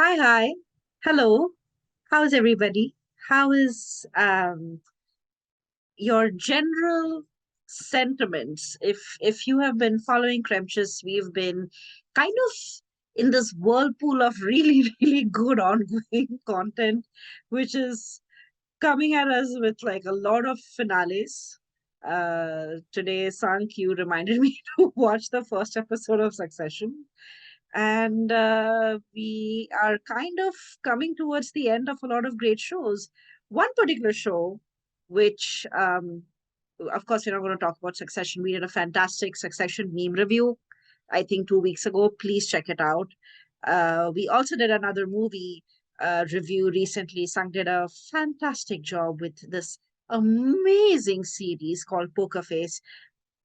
Hi, hi. Hello. How's everybody? How is your general sentiments? If you have been following Cremechiss, we've been kind of in this whirlpool of really, really good ongoing content, which is coming at us with like a lot of finales. Today, Sank, you reminded me to watch the first episode of Succession. And we are kind of coming towards the end of a lot of great shows. One particular show, which, of course, we're not going to talk about Succession. We did a fantastic Succession meme review, I think 2 weeks ago. Please check it out. We also did another movie review recently. Sang did a fantastic job with this amazing series called Poker Face.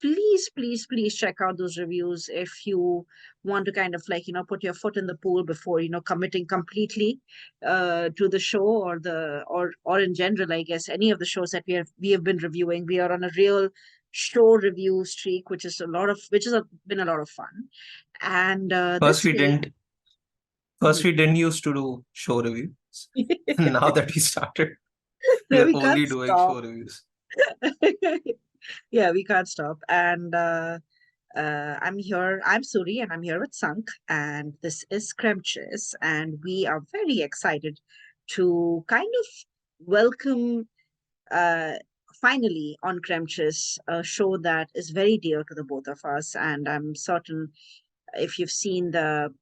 Please, please, please check out those reviews if you want to kind of like, put your foot in the pool before, committing completely to the show or in general, I guess, any of the shows that we have been reviewing. We are on a real show review streak, been a lot of fun. And First this we week, didn't first we didn't used to do show reviews. Now that we started, we are we can't only doing stop. show reviews. Yeah, we can't stop. And I'm here. I'm Suri, and I'm here with Sank, and this is Cremechiss, and we are very excited to kind of welcome, uh, finally on Cremechiss, a show that is very dear to the both of us. And I'm certain if you've seen the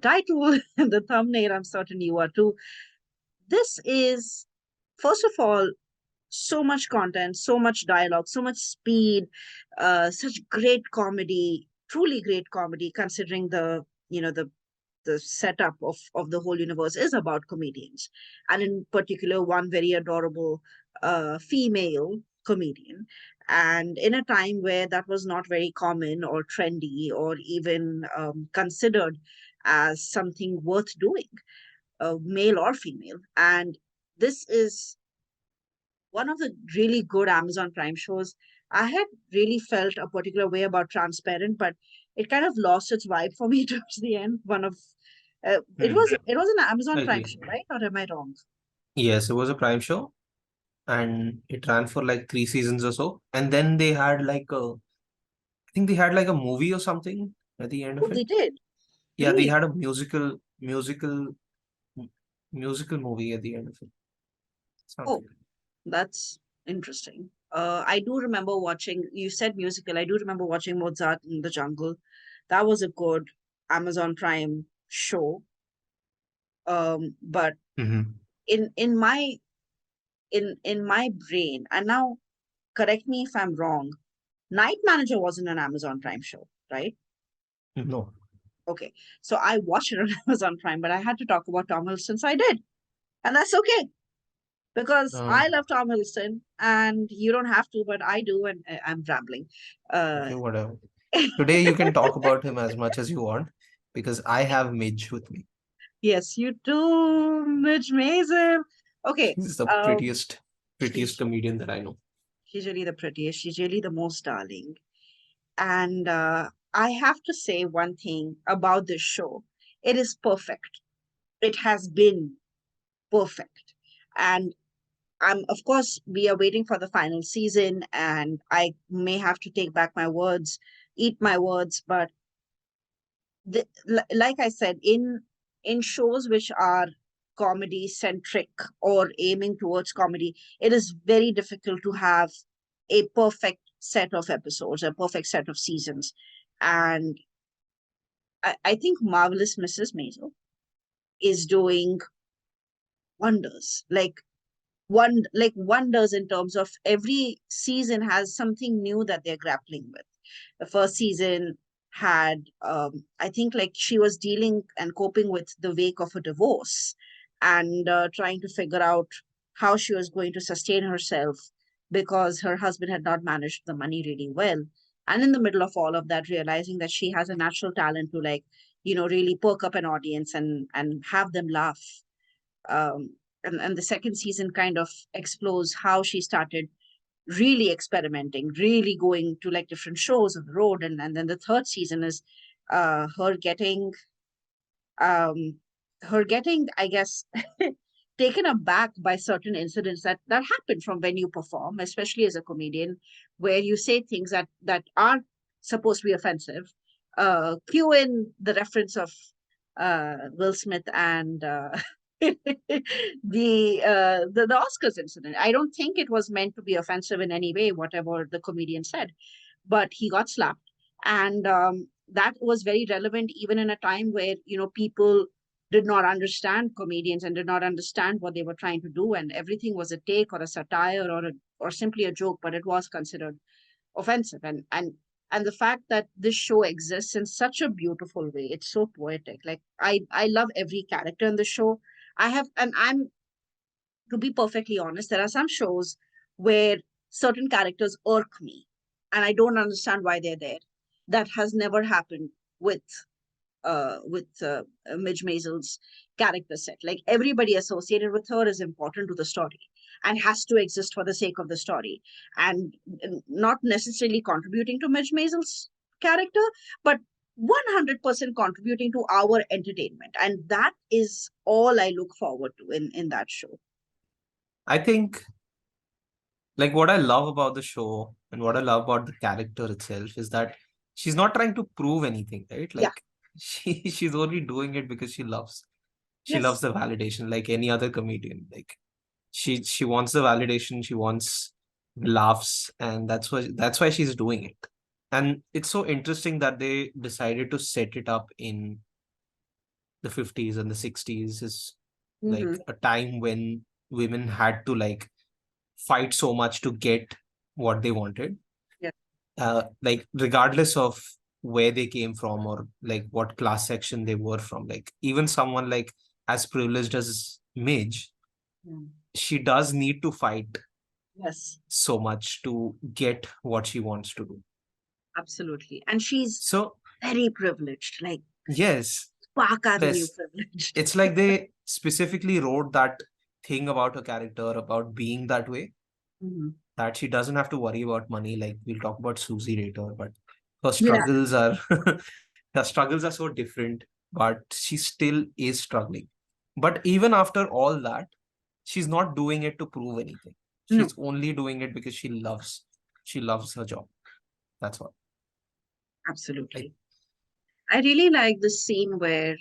title and the thumbnail, I'm certain you are too. This is, first of all, so much content, so much dialogue, so much speed, such great comedy, truly great comedy, considering the setup of the whole universe is about comedians, and in particular, one very adorable female comedian. And in a time where that was not very common or trendy or even considered as something worth doing, male or female. And this is one of the really good Amazon Prime shows. I had really felt a particular way about Transparent, but it kind of lost its vibe for me towards the end. It Hmm. was an I Amazon Prime agree. show, right? Or am I wrong? Yes, it was a Prime show, and it ran for like 3 seasons or so. And then they had I think they had like a movie or something at the end Oh, of they it. did. Yeah, they Really? had a musical movie at the end of it. Oh, Something. that's interesting. I do remember watching. You said musical. I do remember watching Mozart in the Jungle. That was a good Amazon Prime show. But Mm-hmm. in my in my brain, and now correct me if I'm wrong, Night Manager wasn't an Amazon Prime show, right? No. Okay. So I watched it on Amazon Prime, but I had to talk about Tom Hiddleston, so I did. And that's okay because Uh, I love Tom Hiddleston and you don't have to, but I do, and I'm rambling. Uh, okay, whatever. Today you can talk about him as much as you want because I have Midge with me. yes, you do, Midge Maisel. Okay. She's the Um, prettiest she's comedian that I know. she's really the prettiest. She's really the most darling. And I have to say one thing about this show. It is perfect. It has been perfect. And of course, we are waiting for the final season, and I may have to take back my words, eat my words, but like I said, in shows which are comedy centric or aiming towards comedy, it is very difficult to have a perfect set of episodes, a perfect set of seasons. And I think Marvelous Mrs. Maisel is doing wonders. Like wonders in terms of every season has something new that they're grappling with. The first season had, I think, like she was dealing and coping with the wake of a divorce and trying to figure out how she was going to sustain herself because her husband had not managed the money really well. And in the middle of all of that, realizing that she has a natural talent to, like, really perk up an audience and have them laugh. Um, and the second season kind of explores how she started really experimenting, really going to like different shows on the road. And then the third season is her getting um, her getting, I guess, taken aback by certain incidents that happen from when you perform, especially as a comedian, where you say things that aren't supposed to be offensive. Cue in the reference of Will Smith and the Oscars incident. I don't think it was meant to be offensive in any way, whatever the comedian said, but he got slapped, and that was very relevant even in a time where people did not understand comedians and did not understand what they were trying to do, and everything was a take or a satire or simply a joke, but it was considered offensive. And the fact that this show exists in such a beautiful way, it's so poetic. Like I love every character in the show. I'm, to be perfectly honest, there are some shows where certain characters irk me and I don't understand why they're there. That has never happened with Midge Maisel's character set. Like everybody associated with her is important to the story and has to exist for the sake of the story, and not necessarily contributing to Midge Maisel's character, but 100% contributing to our entertainment. And that is all I look forward to in that show. I think like what I love about the show and what I love about the character itself is that she's not trying to prove anything, right? Yeah. Like she's only doing it because she loves Yes. the validation like any other comedian. Like she wants the validation, she wants laughs, and that's why she's doing it. And it's so interesting that they decided to set it up in the 50s and the 60s is Mm-hmm. like a time when women had to like fight so much to get what they wanted, Yeah. like regardless of where they came from or like what class section they were from. Like even someone like as privileged as Midge, Mm. she does need to fight Yes. so much to get what she wants to do. Absolutely. And she's So very privileged, like yes, Park Avenue yes, privileged. it's like they specifically wrote that thing about her character about being that way, Mhm. that she doesn't have to worry about money. Like we'll talk about Susie later, but her Yeah. struggles are her struggles are so different, but she still is struggling. But even after all that, she's not doing it to prove anything. No, She's only doing it because she loves her job. That's what. Like absolutely. I really like the scene where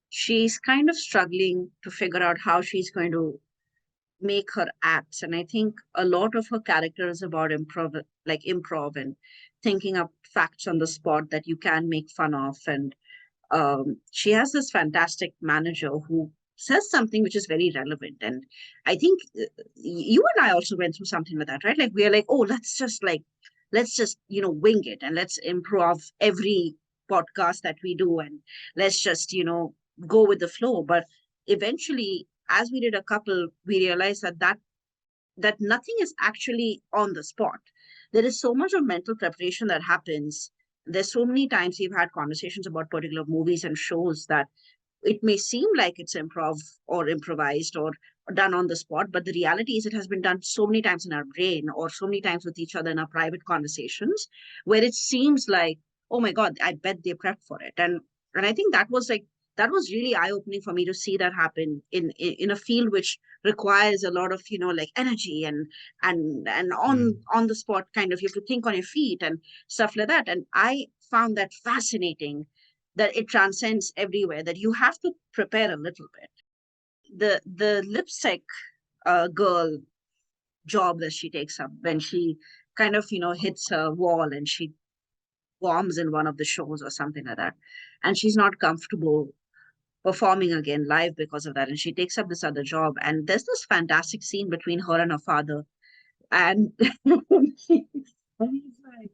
she's kind of struggling to figure out how she's going to make her acts. And I think a lot of her character is about improv, like improv and thinking up facts on the spot that you can make fun of. And she has this fantastic manager who says something which is very relevant. And I think you and I also went through something like that, right? Like we are like, oh, let's just wing it and let's improv every podcast that we do, and let's just go with the flow. But eventually, as we did a couple, we realized that nothing is actually on the spot. There is so much of mental preparation that happens. There's so many times we've had conversations about particular movies and shows that it may seem like it's improv or improvised or done on the spot, but the reality is it has been done so many times in our brain or so many times with each other in our private conversations where it seems like, oh my God, I bet they prepped for it. And I think that was really eye-opening for me to see that happen in a field which requires a lot of like energy and on mm, on the spot kind of, you have to think on your feet and stuff like that. And I found that fascinating, that it transcends everywhere, that you have to prepare a little bit. The lipstick girl job that she takes up when she kind of hits a wall and she bombs in one of the shows or something like that, and she's not comfortable performing again live because of that, and she takes up this other job, and there's this fantastic scene between her and her father, and he's like,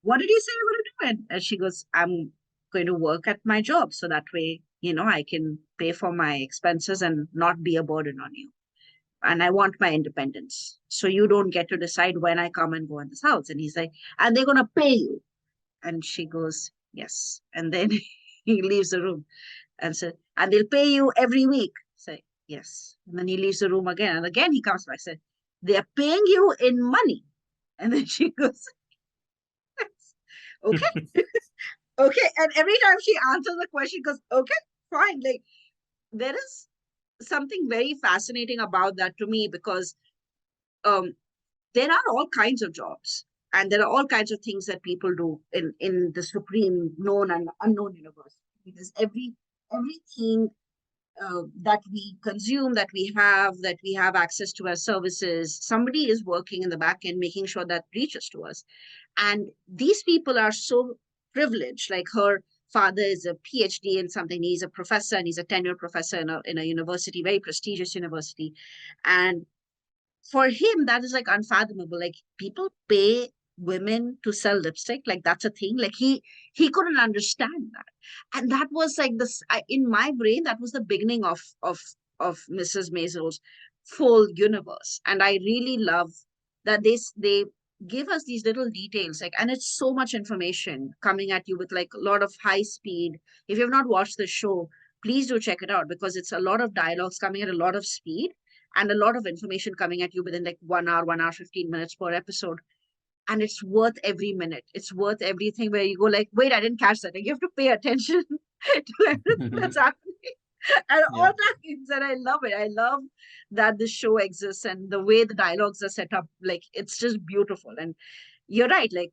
what did you say you were going to do? And she goes, I'm going to work at my job so that way, I can pay for my expenses and not be a burden on you. And I want my independence. So you don't get to decide when I come and go in this house. And he's like, and they're going to pay you. And she goes, yes. And then he leaves the room and said, and they'll pay you every week. Say, yes. And then he leaves the room again. And again, he comes back, said, they're paying you in money. And then she goes, okay. Okay. And every time she answers the question, she goes, okay. fine. Like, there is something very fascinating about that to me, because um, there are all kinds of jobs, and there are all kinds of things that people do in the supreme known and unknown universe. Because everything that we consume, that we have access to as services, somebody is working in the back end making sure that reaches to us. And these people are so privileged. Like, her father is a PhD in something. He's a professor, and he's a tenured professor in a university, very prestigious university. And for him, that is like unfathomable. Like, people pay women to sell lipstick, like that's a thing. Like, he couldn't understand that. And that was like this, in my brain, that was the beginning of Mrs. Maisel's full universe. And I really love that they give us these little details, like, and it's so much information coming at you with like a lot of high speed. If you have not watched the show, please do check it out, because it's a lot of dialogues coming at a lot of speed, and a lot of information coming at you within like 1 hour, 1 hour, 15 minutes per episode. And it's worth every minute. It's worth everything, where you go like, wait, I didn't catch that. Like, you have to pay attention to everything that's happening at Yeah. all times. And I love it. I love that the show exists, and the way the dialogues are set up. Like, it's just beautiful. And you're right. Like,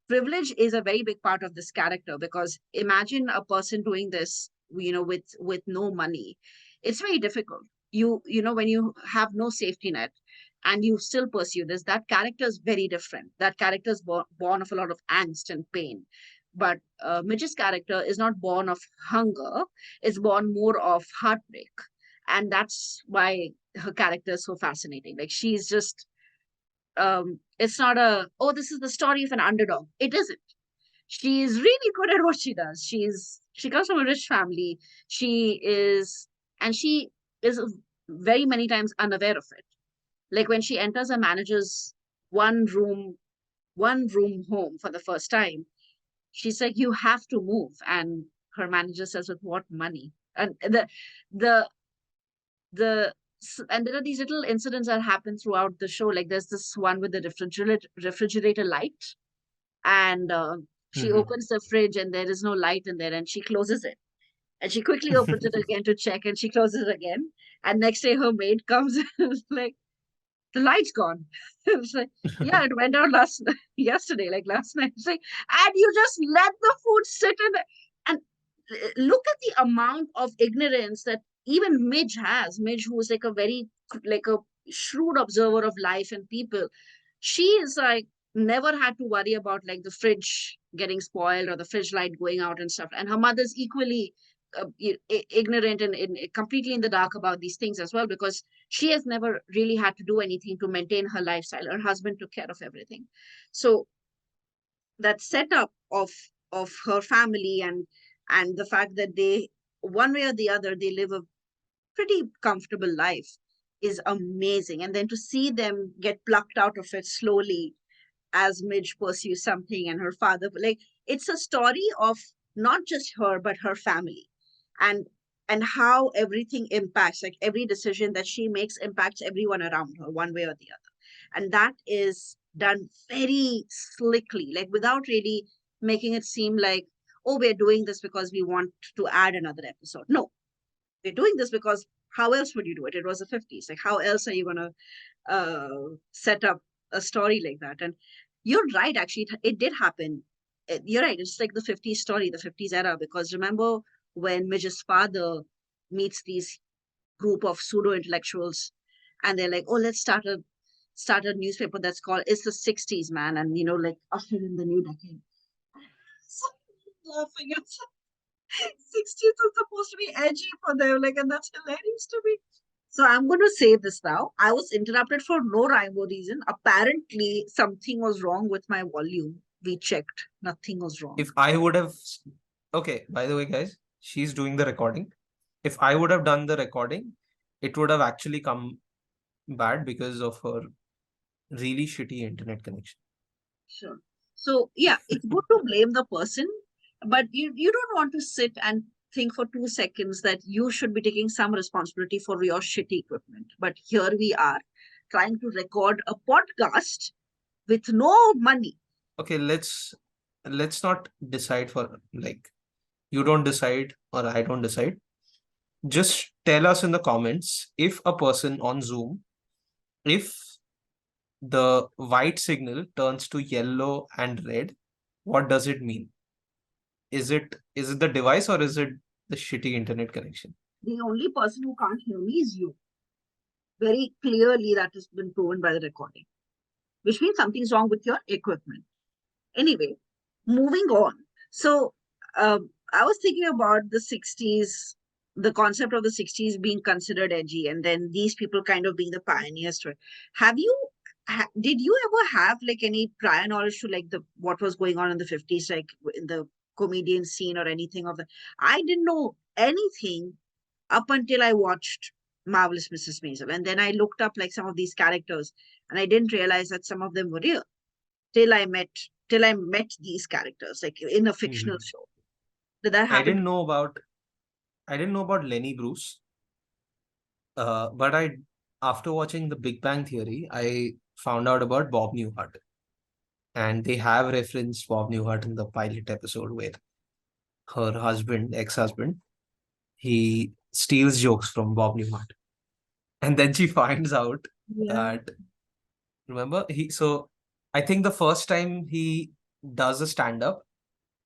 privilege is a very big part of this character, because imagine a person doing this, with no money. It's very difficult. When you have no safety net and you still pursue this, that character is very different. That character is born of a lot of angst and pain. But Midge's character is not born of hunger, it's born more of heartbreak. And that's why her character is so fascinating. Like, she's just, it's not oh, this is the story of an underdog. It isn't. She is really good at what she does. She comes from a rich family. She is and she is very many times unaware of it. Like, when she enters a manager's one room one room home for the first time, she's like, you have to move. And her manager says, with what money? And the the and there are these little incidents that happen throughout the show. Like, there's this one with the refrigerator light, and she Mhm. opens the fridge and there is no light in there, and she closes it, and she quickly opens it again to check, and she closes it again. And next day her maid comes and is like, the light's gone. It's like, yeah, it went out yesterday, like last night. It's like, and you just let the food sit in the, and look at the amount of ignorance that even Midge has. Midge, who is like a very, like a shrewd observer of life and people. She is like, never had to worry about like the fridge getting spoiled or the fridge light going out and stuff. And her mother's equally ignorant and completely in the dark about these things as well, because she has never really had to do anything to maintain her lifestyle. Her husband took care of everything. So that setup of her family, and the fact that they, one way or the other, they live a pretty comfortable life, is amazing. And then to see them get plucked out of it slowly as Midge pursues something, and her father, like, it's a story of not just her but her family, and how everything impacts, like every decision that she makes impacts everyone around her one way or the other. And that is done very slickly, like without really making it seem like, oh, we're doing this because we want to add another episode. No, we're doing this because how else would you do it? It was the 50s. Like, how else are you going to set up a story like that? And you're right, actually, it did happen. You're right. It's like the 50s story, the 50s era, because remember when Midge's father meets these group of pseudo intellectuals, and they're like, oh, let's start a newspaper that's called It's the 60s, man. And, like, usher in the new decade. So laughing. It's 60s is supposed to be edgy for them, like, and that's hilarious to me. So I'm going to say this now. I was interrupted for no rhyme or reason. Apparently, something was wrong with my volume. We checked. Nothing was wrong. If I would have, okay, by the way, guys, she's doing the recording. If I would have done the recording, it would have actually come bad because of her really shitty internet connection. Sure. So yeah, it's good to blame the person, but you don't want to sit and think for 2 seconds that you should be taking some responsibility for your shitty equipment. But here we are trying to record a podcast with no money. Okay, let's not decide for like you don't decide or I don't decide. Just tell us in the comments if a person on Zoom, if the white signal turns to yellow and red, what does it mean? Is it the device or is it the shitty internet connection? The only person who can't hear me is you. Very clearly, that has been proven by the recording, which means something's wrong with your equipment. Anyway, moving on. So, I was thinking about the 60s, the concept of the 60s being considered edgy, and then these people kind of being the pioneers to it. Have you, did you ever have like any prior knowledge to like the what was going on in the 50s, like in the comedian scene or anything of the? I didn't know anything up until I watched Marvelous Mrs. Maisel. And then I looked up like some of these characters and I didn't realize that some of them were real till I met till I met these characters, like in a fictional Mhm. show. Did that I happen? didn't know about I didn't know about Lenny Bruce. But after watching The Big Bang Theory, I found out about Bob Newhart. And they have referenced Bob Newhart in the pilot episode where her husband, ex-husband, he steals jokes from Bob Newhart. And then she finds out Yeah. that, remember, I think the first time he does a stand-up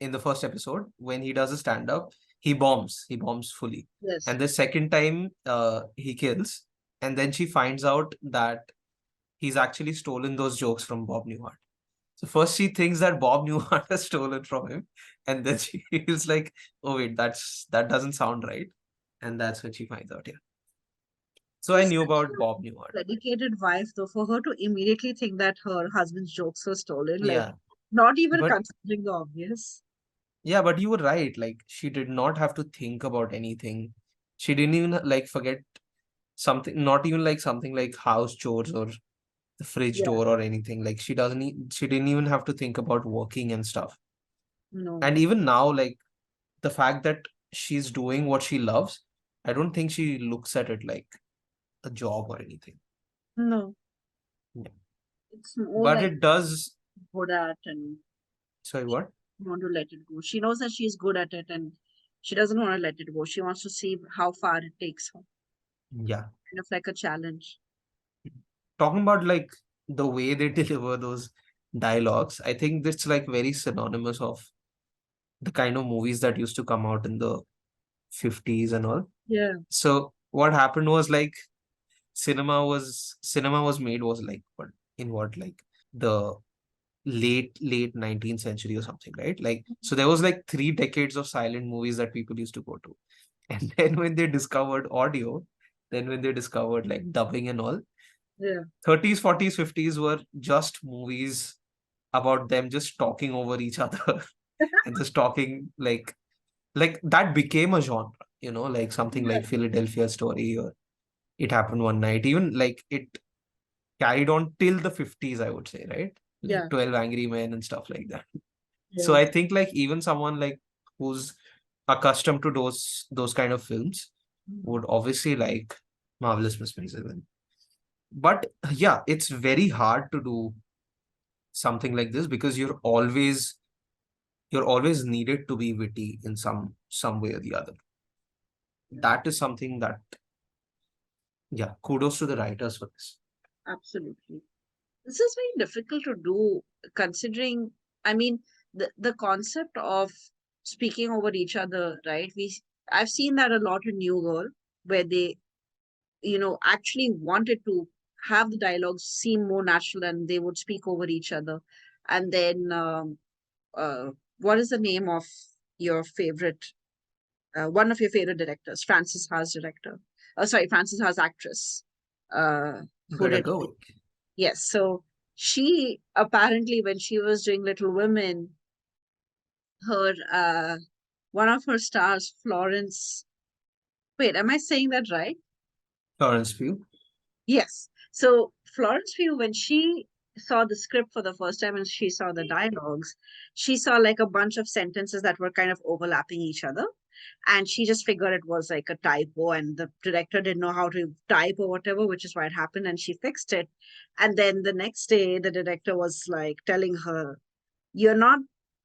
in the first episode, when he does a stand-up, he bombs fully. Yes. And the second time, he kills. And then she finds out that he's actually stolen those jokes from Bob Newhart. So first she thinks that Bob Newhart has stolen from him, and then she feels like, oh wait, that doesn't sound right, and that's when she finds out. Yeah. So I She's knew such about Bob Newhart. a dedicated wife, though, for her to immediately think that her husband's jokes were stolen, like Yeah, not even but considering the obvious. yeah, but you were right. Like she did not have to think about anything. She didn't even like forget something, not even like something like house chores or the fridge Yeah. door or anything. Like she didn't even have to think about working and stuff. No. And even now, like the fact that she's doing what she loves, I don't think she looks at it like a job or anything. No. Yeah. It's more But like it does. good at and Sorry, what? want to let it go. She knows that she's good at it and she doesn't want to let it go. She wants to see how far it takes her. Yeah. Kind of like a challenge. Talking about like the way they deliver those dialogues, I think that's like very synonymous of the kind of movies that used to come out in the 50s and all. Yeah. So what happened was like cinema was made was like what in what like the late 19th century or something, right? Like so there was like 3 decades of silent movies that people used to go to. And then when they discovered audio, then when they discovered like dubbing and all, Yeah. 30s, 40s, 50s were just movies about them just talking over each other and just talking like that became a genre, like something Yeah. like Philadelphia Story or It Happened One Night. Even like it carried on till the 50s, I would say, right? Like Yeah. 12 Angry Men and stuff like that. So Yeah. I think like even someone like who's accustomed to those kind of films Mhm. would obviously like Marvelous Miss Maisel. But yeah, it's very hard to do something like this because you're always needed to be witty in some way or the other. Yeah. That is something that, yeah, kudos to the writers for this. Absolutely. This is very difficult to do considering, I mean, the concept of speaking over each other, right? I've seen that a lot in New Girl, where they, actually wanted to have the dialogues seem more natural and they would speak over each other. And then, uh, what is the name of your favorite, one of your favorite directors, Francis Ha's director? Sorry, Francis Ha's actress, uh, who Greta did, Gerwig. yes. So she apparently, when she was doing Little Women, her, one of her stars, Florence, wait, am I saying that right? Florence Pugh. Yes. So Florence Pugh, when she saw the script for the first time and she saw the dialogues, she saw like a bunch of sentences that were kind of overlapping each other. And she just figured it was like a typo, and the director didn't know how to type or whatever, which is why it happened. And she fixed it. And then the next day, the director was like telling her, you're not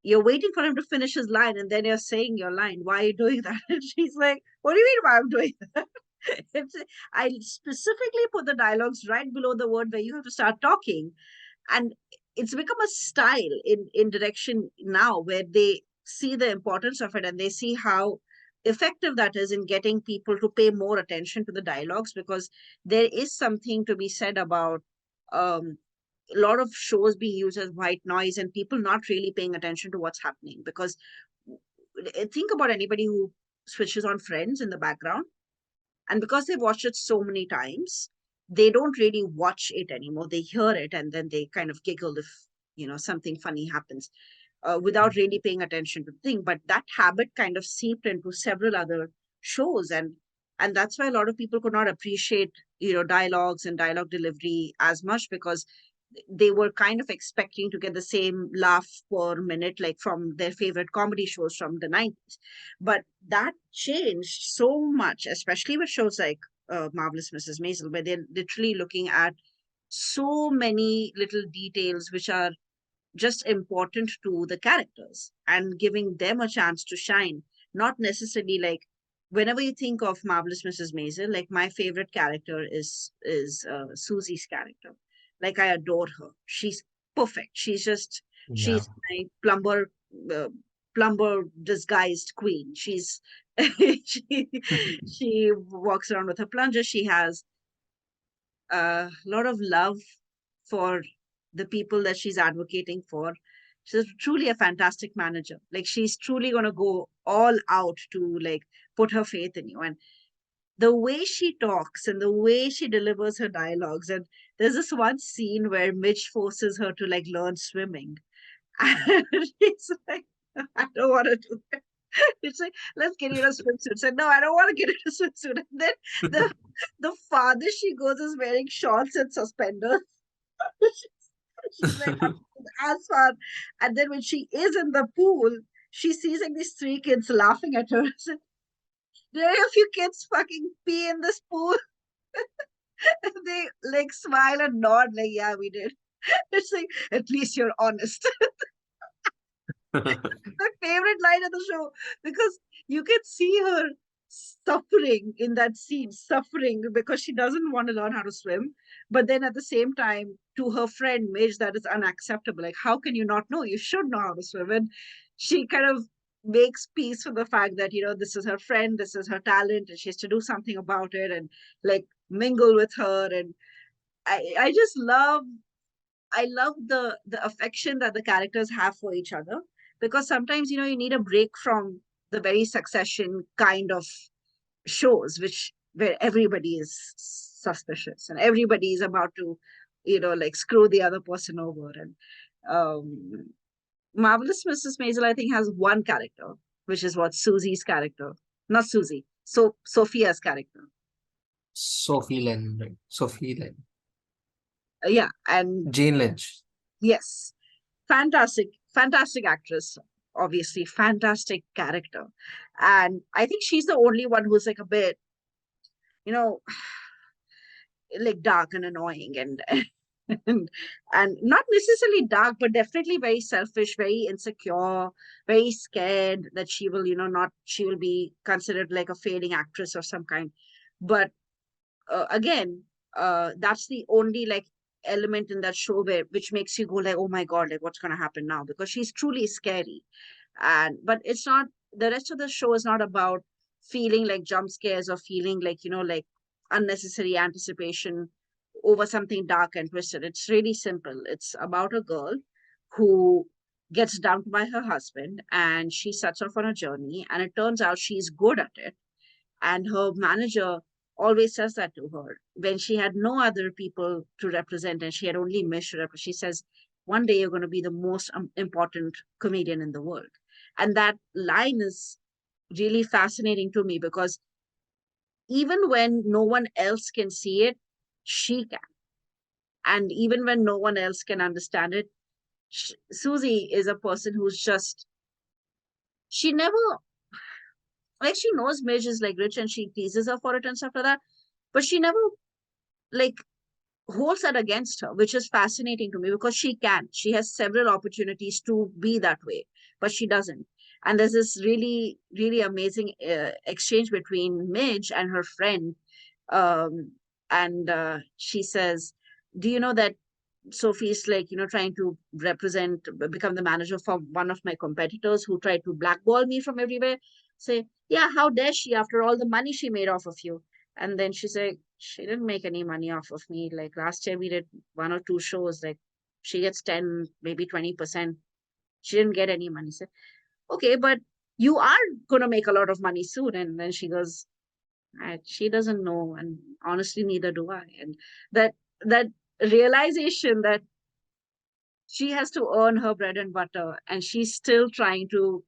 you're waiting for him to finish his line and then you're saying your line. Why are you doing that? And she's like, what do you mean why I'm doing that? It's, I specifically put the dialogues right below the word where you have to start talking. And it's become a style in direction now where they see the importance of it and they see how effective that is in getting people to pay more attention to the dialogues, because there is something to be said about um, a lot of shows being used as white noise and people not really paying attention to what's happening. Because think about anybody who switches on Friends in the background, and because they've watched it so many times, they don't really watch it anymore. They hear it and then they kind of giggle if something funny happens, without really paying attention to the thing. But that habit kind of seeped into several other shows, and that's why a lot of people could not appreciate dialogues and dialogue delivery as much, because they were kind of expecting to get the same laugh per minute like from their favorite comedy shows from the 90s. But that changed so much, especially with shows like Marvelous Mrs. Maisel, where they're literally looking at so many little details which are just important to the characters and giving them a chance to shine. Not necessarily like, whenever you think of Marvelous Mrs. Maisel, like my favorite character is Susie's character. Like I adore her. She's perfect. Yeah. She's my uh, plumber disguised queen. She's she she walks around with her plunger. She has a lot of love for the people that she's advocating for. She's truly a fantastic manager. Like she's truly going to go all out to like put her faith in you. And the way she talks and the way she delivers her dialogues. And there's this one scene where Mitch forces her to like learn swimming. And it's like, I don't want to do that. It's like, let's get you in a swimsuit. Said, no, I don't want to get in a swimsuit. And then the the farthest she goes is wearing shorts and suspenders. She's like, as far. And then when she is in the pool, she sees like these three kids laughing at her. So, did any of you kids fucking pee in this pool? And they like smile and nod, like, yeah, we did. It's like, at least you're honest. My favorite line of the show, because you can see her suffering in that scene, suffering because she doesn't want to learn how to swim. But then at the same time, to her friend Midge, that is unacceptable. Like, how can you not know? You should know how to swim. And she kind of makes peace with the fact that, this is her friend, this is her talent, and she has to do something about it and like mingle with her. And I just love the affection that the characters have for each other, because sometimes you need a break from the very Succession kind of shows which where everybody is suspicious and everybody is about to like screw the other person over. And um Marvelous Mrs. Maisel, I think, has one character, which is what Susie's character, not Susie, so Sophia's character. Sophie Len, right? Sophie Len. Yeah, and Jane Lynch. yes, fantastic actress, obviously fantastic character. And I think she's the only one who's like a bit you know like dark and annoying, and not necessarily dark, but definitely very selfish, very insecure, very scared that she will not she will be considered like a failing actress of some kind. But again, that's the only like element in that show which makes you go like, oh my god, like what's going to happen now, because she's truly scary. And but it's not, the rest of the show is not about feeling like jump scares or feeling like like unnecessary anticipation over something dark and twisted. It's really simple. It's about a girl who gets dumped by her husband and she sets off on a journey, and it turns out she's good at it. And her manager always says that to her when she had no other people to represent and she had only Mish to represent. She says, one day you're going to be the most important comedian in the world. And that line is really fascinating to me, because even when no one else can see it, she can. And even when no one else can understand it, Susie is a person who's just, she never, like, she knows Midge is like rich and she teases her for it and stuff like that, but she never like holds that against her, which is fascinating to me, because she has several opportunities to be that way. but she doesn't. And there's this really, really amazing exchange between Midge and her friend. Um, and she says, do you know that Sophie's like, trying to become the manager for one of my competitors who tried to blackball me from everywhere. Say, yeah, how dare she after all the money she made off of you? And then she said, she didn't make any money off of me. Like last year we did one or two shows, like she gets 10, maybe 20%. She didn't get any money. Say, okay, but you are gonna make a lot of money soon. And then she goes, she doesn't know, and honestly, neither do I. And that that realization that she has to earn her bread and butter and she's still trying to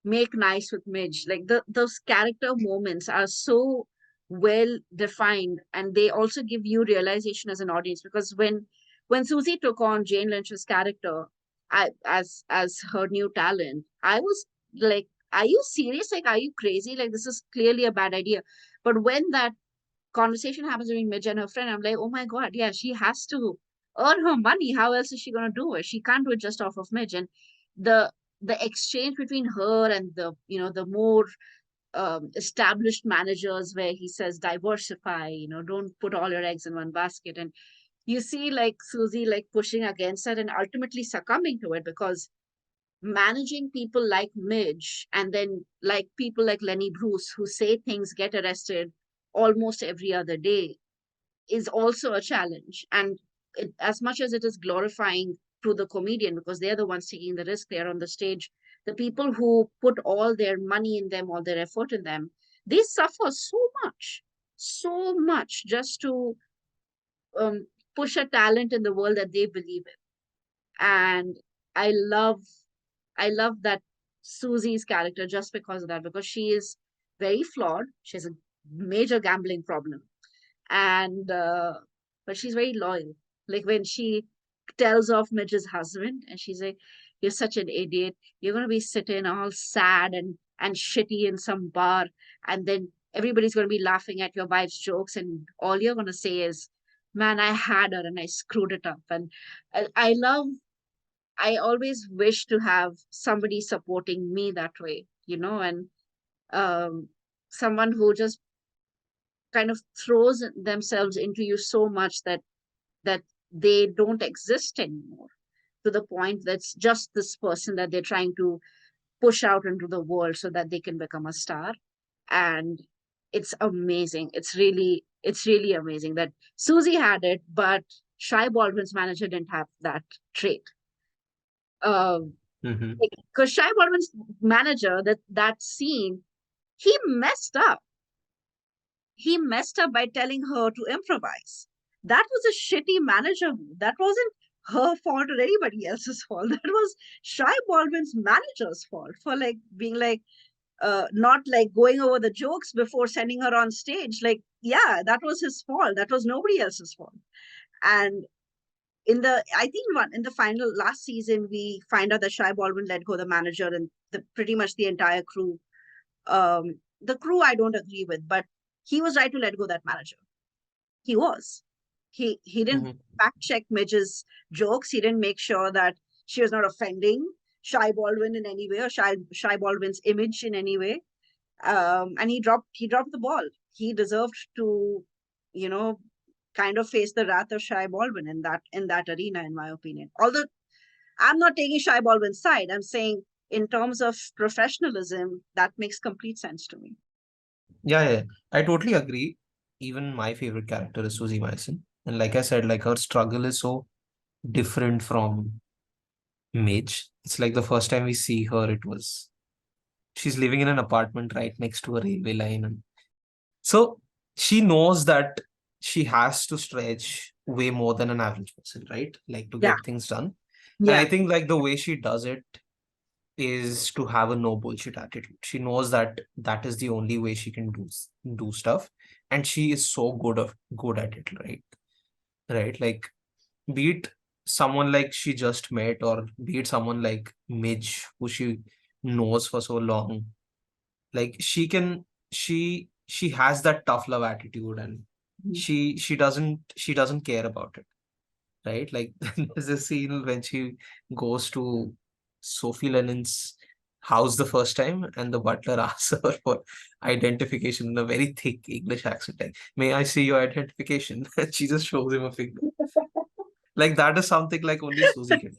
make nice with Midge. Like those character moments are so well defined, and they also give you realization as an audience, because when Susie took on Jane Lynch's character, as her new talent, I was like, are you serious? Like, are you crazy? Like, this is clearly a bad idea. But when that conversation happens between Midge and her friend, I'm like, oh my God, yeah, she has to earn her money. How else is she gonna do it? She can't do it just off of Midge. And the the exchange between her and the more established managers, where he says diversify, don't put all your eggs in one basket. And you see like Susie like pushing against that and ultimately succumbing to it, because managing people like Midge, and then like people like Lenny Bruce who say things, get arrested almost every other day, is also a challenge. And as much as it is glorifying to the comedian, because they're the ones taking the risk, they're on the stage, the people who put all their money in them, all their effort in them, they suffer so much just to um, push a talent in the world that they believe in. And I love I love that Susie's character just because of that, because she is very flawed. She has a major gambling problem, and but she's very loyal. Like when she tells off Midge's husband, and she's like, "You're such an idiot. You're gonna be sitting all sad and shitty in some bar, and then everybody's gonna be laughing at your wife's jokes, and all you're gonna say is." Man, I had her and I screwed it up. And I love, I always wish to have somebody supporting me that way, and um, someone who just kind of throws themselves into you so much that they don't exist anymore, to the point that's just this person that they're trying to push out into the world so that they can become a star. And it's amazing. It's really amazing that Susie had it, but Shy Baldwin's manager didn't have that trait. Um, Mm-hmm. because Shy Baldwin's manager, that scene, he messed up. He messed up by telling her to improvise. That was a shitty manager move. That wasn't her fault or anybody else's fault. That was Shy Baldwin's manager's fault for like being like not like going over the jokes before sending her on stage. Like, yeah, that was his fault. That was nobody else's fault. And I think one in the final last season, we find out that Shy Baldwin let go the manager and pretty much the entire crew. The crew I don't agree with, but he was right to let go that manager. He was. He didn't Mm-hmm. fact check Midge's jokes. He didn't make sure that she was not offending Shy Baldwin in any way, or Shy Baldwin's image in any way. And he dropped the ball. He deserved to, you know, kind of face the wrath of Shy Baldwin in that arena, in my opinion. Although I'm not taking Shy Baldwin's side, I'm saying in terms of professionalism, that makes complete sense to me. Yeah, yeah, I totally agree. Even my favorite character is Susie Mason. And like I said, like her struggle is so different from Midge. It's like the first time we see her, she's living in an apartment right next to a railway line. And so she knows that she has to stretch way more than an average person, right? Like to Yeah, get things done. And yeah. I think like the way she does it is to have a no bullshit attitude. She knows that that is the only way she can do stuff, and she is so good at it, right? Right, like be it someone like she just met, or be it someone like Midge who she knows for so long. Like she has that tough love attitude, and Mhm. she doesn't care about it, right? Like there's a scene when she goes to Sophie Lennon's house the first time, and the butler asks her for identification in a very thick English accent. Like, may I see your identification? And she just shows him a finger. Like that is something like only Susie can.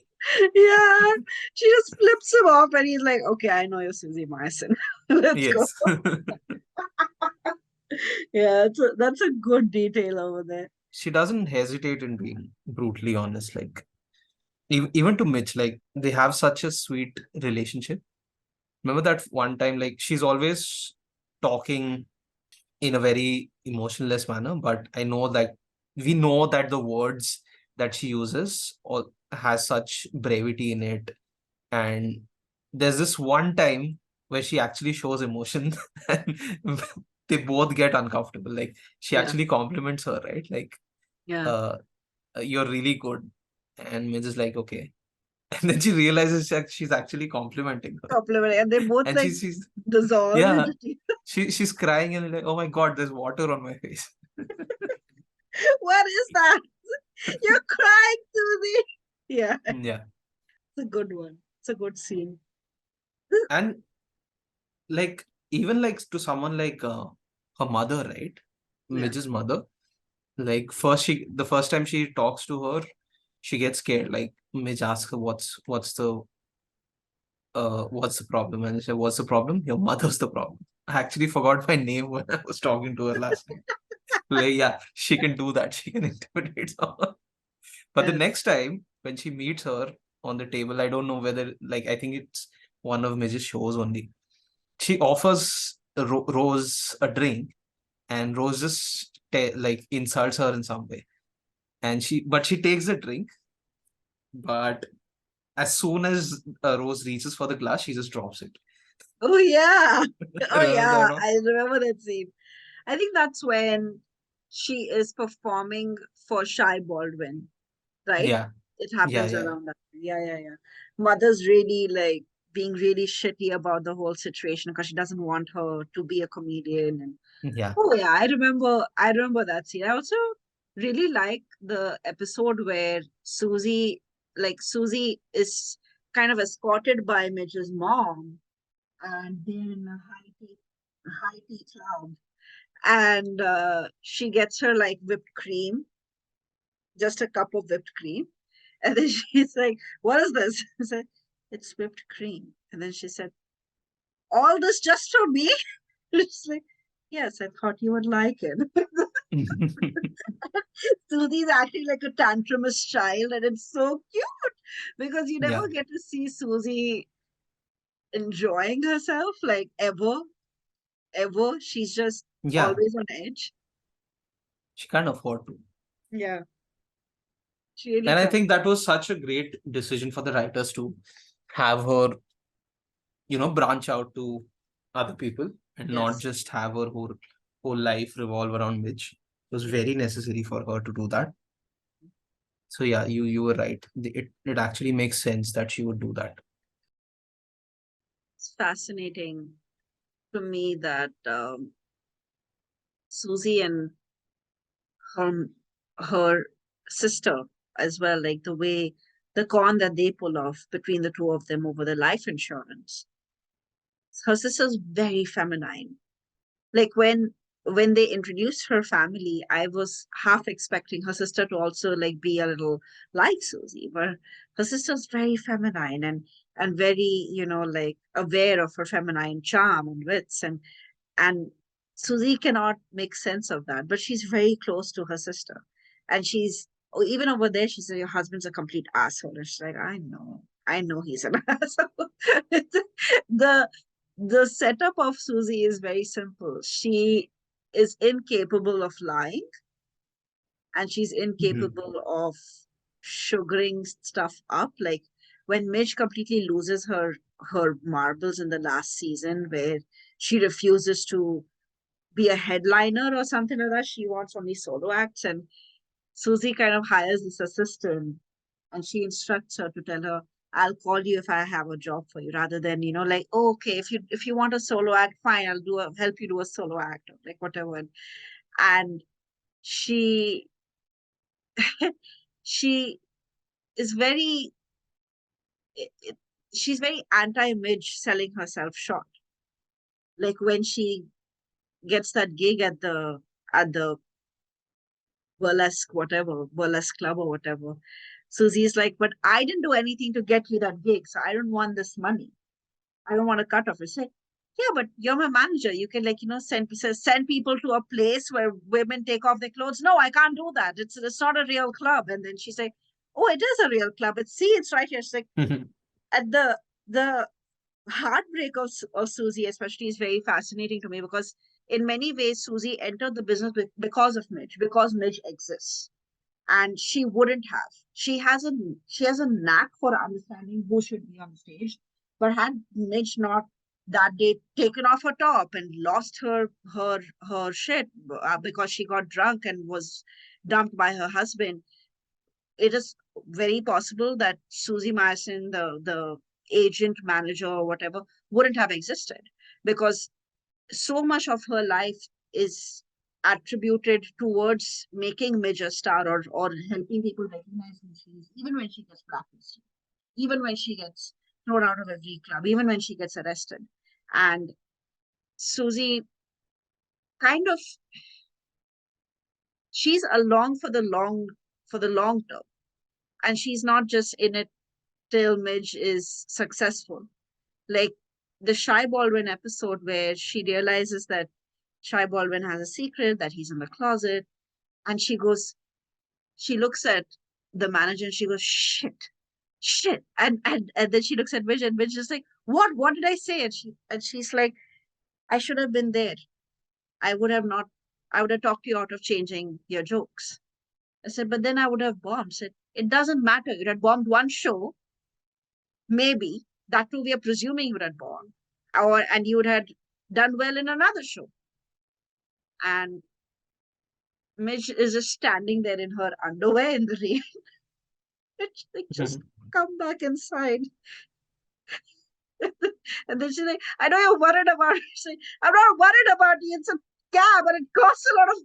Yeah, she just flips him off and he's like, okay, I know you're Susie Maisel. Let's go. Yes. Yeah, that's a good detail over there. She doesn't hesitate in being brutally honest. Like even to Mitch, like they have such a sweet relationship. Remember that one time, like she's always talking in a very emotionless manner, but I know that we know that the words that she uses all has such brevity in it. And there's this one time where she actually shows emotion and they both get uncomfortable. Like she Yeah, actually compliments her, right? Like, yeah. uh, you're really good. And Midge is like, okay. And then she realizes that she's actually complimenting her. Complimenting. And they both And like she's dissolve yeah, into tears. she's crying and like, oh my God, there's water on my face. What is that? You're crying, Susie. Yeah, Yeah. it's a good one. It's a good scene. And like even like to someone like her mother, right? Yeah. Midge's mother. Like the first time she talks to her, she gets scared. Like Midge asks her what's the problem? And she said, what's the problem? Your mother's the problem. I actually forgot my name when I was talking to her last night. Like, yeah, she can do that. She can intimidate someone. But the Yeah. next time when she meets her on the table, I don't know whether like I think it's one of Midge's shows only. She offers Rose a drink, and Rose just like insults her in some way. And she takes the drink, but as soon as Rose reaches for the glass, she just drops it. Oh yeah. Oh Remember yeah. that one? I remember that scene. I think that's when she is performing for Shy Baldwin, right? Yeah, It yeah, happens yeah, around that. Yeah, yeah, yeah. Mother's really like being really shitty about the whole situation because she doesn't want her to be a comedian. And yeah, oh yeah, I remember that scene. I also really like the episode where Susie is kind of escorted by Mitch's mom, and they're in a high tea cloud, and she gets her like whipped cream, just a cup of whipped cream. And then she's like, what is this? I said, it's whipped cream. And then she said, all this just for me? She's like, yes, I thought you would like it. Susie's acting like a tantrumous child, and it's so cute because you yeah, never get to see Susie enjoying herself, like ever, ever. She's just yeah. always on edge. She can't afford to. Yeah, she really And I can. think that was such a great decision for the writers to have her, branch out to other people and not Yes. just have her whole life revolve around Mitch. It was very necessary for her to do that. So yeah, you were right. It actually makes sense that she would do that. It's fascinating to me that Susie and her her sister as well, like the way the con that they pull off between the two of them over the life insurance. Her sister's very feminine. Like when they introduced her family, I was half expecting her sister to also like be a little like Susie, but her sister's very feminine and very, like aware of her feminine charm and wits, and Susie cannot make sense of that, but she's very close to her sister. And even over there, she said, your husband's a complete asshole. And she's like, I know he's an asshole. the the setup of Susie is very simple. She is incapable of lying, and she's Mhm. incapable of sugaring stuff up. Like when Midge completely loses her marbles in the last season, where she refuses to be a headliner or something like that. She wants only solo acts, and Susie kind of hires this assistant, and she instructs her to tell her, "I'll call you if I have a job for you," rather than like, oh, okay, if you want a solo act, fine, help you do a solo act or like whatever. And she she is very it, it, she's very anti-Midge selling herself short. Like when she gets that gig at the burlesque club or whatever. Susie's like, but I didn't do anything to get you that gig, so I don't want this money. I don't want a cut off. It's like, yeah, but you're my manager. You can like, send people to a place where women take off their clothes. No, I can't do that. It's not a real club. And then she's like, oh, it is a real club. It's right here. She's like, at the heartbreak of Susie, especially, is very fascinating to me because in many ways, Susie entered the business because of Midge, because Midge exists. And she wouldn't have. She has a knack for understanding who should be on the stage. But had Midge not that day taken off her top and lost her shit because she got drunk and was dumped by her husband, it is very possible that Susie Myson, the agent manager or whatever, wouldn't have existed because so much of her life is attributed towards making Midge a star or helping people recognize who she is, even when she gets blacklisted, even when she gets thrown out of every club, even when she gets arrested. And Susie kind of she's along for the long term. And she's not just in it till Midge is successful. Like the Shy Baldwin episode where she realizes that Shy Baldwin has a secret, that he's in the closet, and she looks at the manager and she goes, shit. And then she looks at Midge and Midge is like, what did I say? And she's like, I should have been there. I would have not, I would have talked you out of changing your jokes. I said, but then I would have bombed. I said, it doesn't matter. You had bombed one show, maybe. That too, we are presuming you would have bombed. And you would have done well in another show. And Midge is just standing there in her underwear in the rain. It's like, just come back inside. And then she's like, I know you're worried about it. She's like, I'm not worried about you. It's a cab and it costs a lot of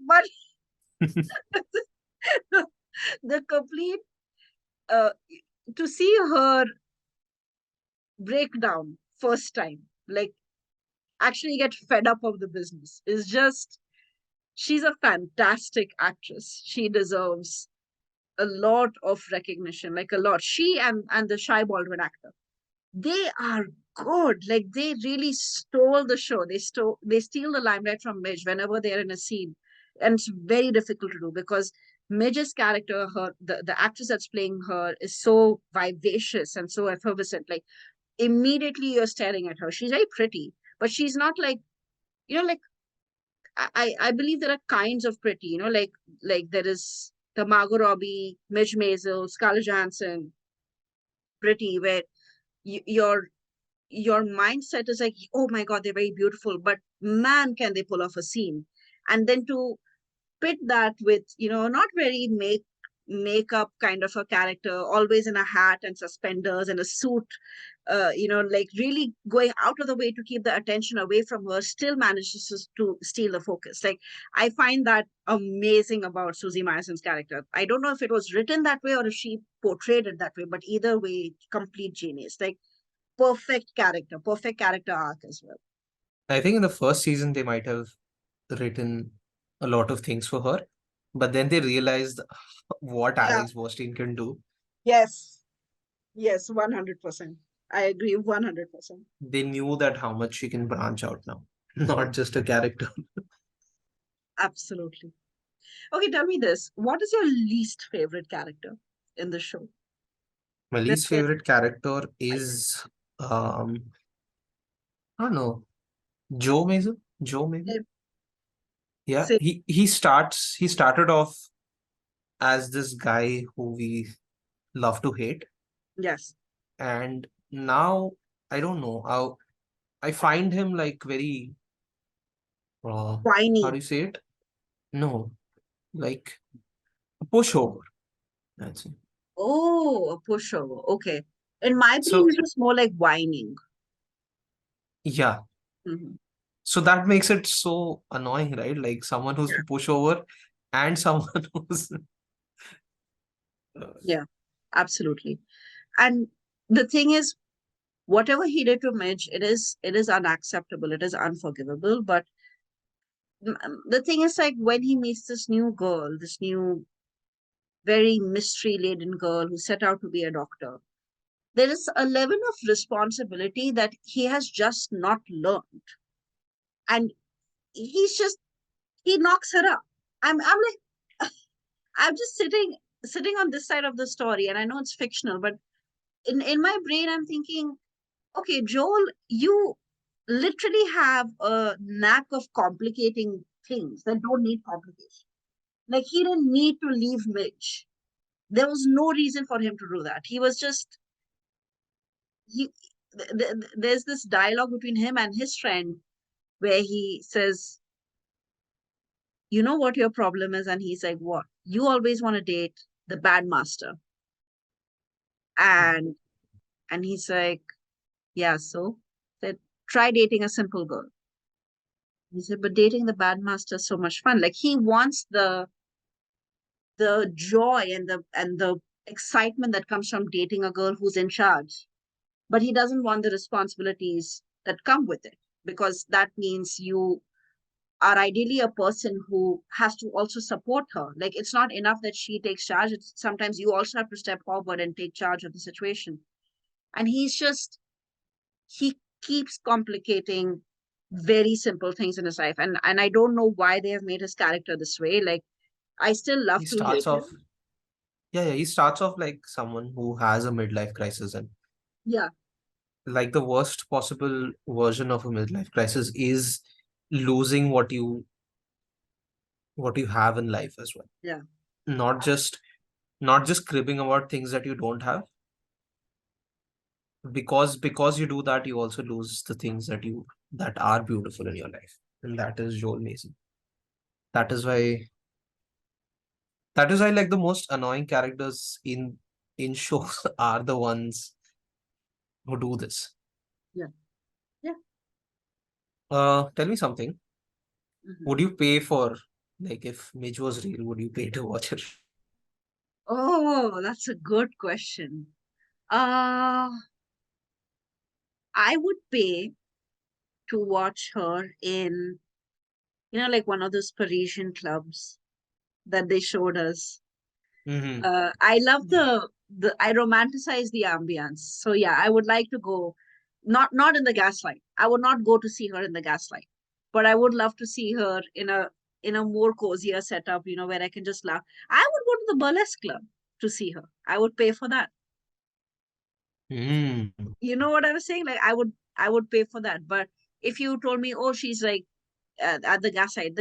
money. The complete uh to see her breakdown first time, like actually get fed up of the business is just she's a fantastic actress. She deserves a lot of recognition, like a lot. She and the Shy Baldwin actor, they are good. Like they really stole the show. They steal the limelight from Midge whenever they're in a scene, and it's very difficult to do because Midge's character, the actress that's playing her, is so vivacious and so effervescent. Like immediately you're staring at her. She's very pretty, but she's not like like I believe there are kinds of pretty. Like there is the Margot Robbie, Midge Maisel, Scarlett Johansson pretty, where your mindset is like, oh my god, they're very beautiful, but man, can they pull off a scene. And then to pit that with not very makeup kind of a character, always in a hat and suspenders and a suit, like really going out of the way to keep the attention away from her, still manages to steal the focus. Like I find that amazing about Susie Madison's character. I don't know if it was written that way or if she portrayed it that way, but either way, complete genius. Like perfect character arc as well. I think in the first season they might have written a lot of things for her, but then they realized what Yeah. Alex Borstein can do. Yes. Yes. 100%. I agree. 100%. They knew that how much she can branch out now, not just a character. Absolutely. Okay, tell me this. What is your least favorite character in the show? My Let's least say favorite character is I don't know, Joe Mason. Joe maybe. Yeah, say he started off as this guy who we love to hate, yes. and now I don't know how I find him like very how Whiny. do you say it? No, like a pushover. That's it. Oh, a pushover. Okay. In my brain, So it was more like whining. yeah, Mhm. so that makes it so annoying, right? Like someone who's Yeah. a pushover and someone who's uh, Yeah, absolutely. And the thing is, Whatever he did to Midge, it is unacceptable. It is unforgivable. But the thing is, like, when he meets this new girl, this new very mystery laden girl who set out to be a doctor, there is a level of responsibility that he has just not learned, and he's just he knocks her up. I'm like, I'm just sitting on this side of the story, and I know it's fictional, but in my brain I'm thinking, okay, Joel, you literally have a knack of complicating things that don't need complication. Like, he didn't need to leave Mitch. There was no reason for him to do that. He was just he there's this dialogue between him and his friend where he says, you know what your problem is? And he's like, what? You always want to date the bad master. And he's like, yeah, so said, try dating a simple girl. He said, but dating the bad master is so much fun. Like, he wants the joy and the excitement that comes from dating a girl who's in charge, but he doesn't want the responsibilities that come with it, because that means you are ideally a person who has to also support her. Like, it's not enough that she takes charge. It's sometimes you also have to step forward and take charge of the situation. And he keeps complicating very simple things in his life. And I don't know why they have made his character this way. Like, I still love He to starts hate him. off, yeah, he starts off like someone who has a midlife crisis, and Yeah, like the worst possible version of a midlife crisis is losing what you have in life as well. yeah. Not just not just cribbing about things that you don't have, because you do that, you also lose the things that are beautiful in your life. And that is Joel Mason. That is why like the most annoying characters in shows are the ones who do this. Yeah, yeah. Tell me something. Would Hmm. you pay for, like, if Midge was real, would you pay to watch her? Oh, that's a good question. Uh, I would pay to watch her in, like one of those Parisian clubs that they showed us. Mm-hmm. I love I romanticize the ambience. So yeah, I would like to go, not in the gaslight. I would not go to see her in the gaslight, but I would love to see her in a more cozier setup, where I can just laugh. I would go to the burlesque club to see her. I would pay for that. Mm. You know what I was saying? Like, I would pay for that. But if you told me, oh, she's like at the gas site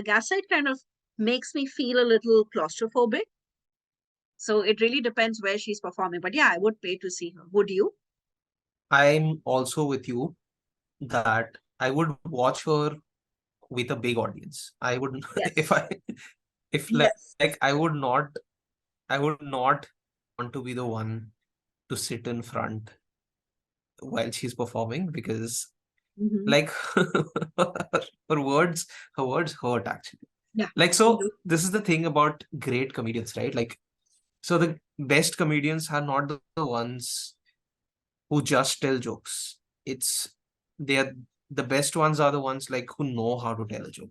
kind of makes me feel a little claustrophobic. So it really depends where she's performing. But yeah, I would pay to see her. Would you? I'm also with you that I would watch her with a big audience. I would if Yes. I if Yes. I would not want to be the one to sit in front while she's performing, because Hmm. like her words her words hurt actually. Yeah, Like, they so do. this is the thing about great comedians, right? Like, so the best comedians are not the ones who just tell jokes. It's they are the best ones are the ones like who know how to tell a joke.